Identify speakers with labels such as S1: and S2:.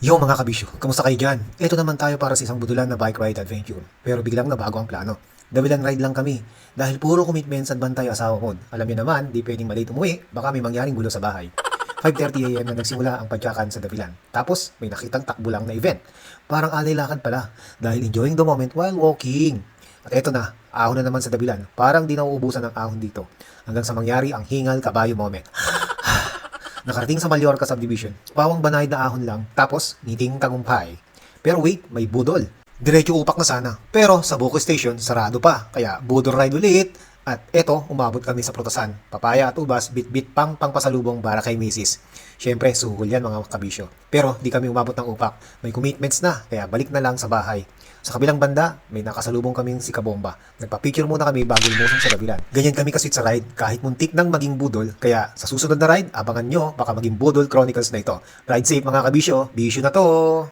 S1: Yo mga kabisyo, kamusta kayo dyan? Ito naman tayo para sa isang budulan na bike ride adventure. Pero biglang nabago ang plano. Dawilan ride lang kami. Dahil puro commitments at bantay asawa ko. Alam niyo naman, di pwedeng malate umuwi, baka may mangyaring gulo sa bahay. 5:30 AM na nagsimula ang pagkakan sa Dawilan. Tapos, may nakitang takbo lang na event. Parang alay lakad pala, dahil enjoying the moment while walking. At eto na, ahon na naman sa Dawilan. Parang di nauubusan ang ahon dito. Hanggang sa mangyari ang hingal kabayo moment. Nakarating sa Mallorca Subdivision, pawang banayad na ahon lang, tapos ngiting tagumpay. Pero wait, may budol. Diretso upak na sana. Pero sa Buko Station, sarado pa. Kaya budol ride ulit. At eto, umabot kami sa Protasan. Papaya at ubas, bit-bit pang pangpasalubong para kay Mrs. Siyempre, sugol yan mga kabisyo. Pero di kami umabot ng upak. May commitments na, kaya balik na lang sa bahay. Sa kabilang banda, may nakasalubong kaming si Kabomba. Nagpa-picture muna kami bago lumusong sa Dabilan. Ganyan kami kasi sa ride, kahit muntik nang maging budol. Kaya sa susunod na ride, abangan nyo, baka maging Budol Chronicles na ito. Ride safe mga kabisyo, bisyo na to!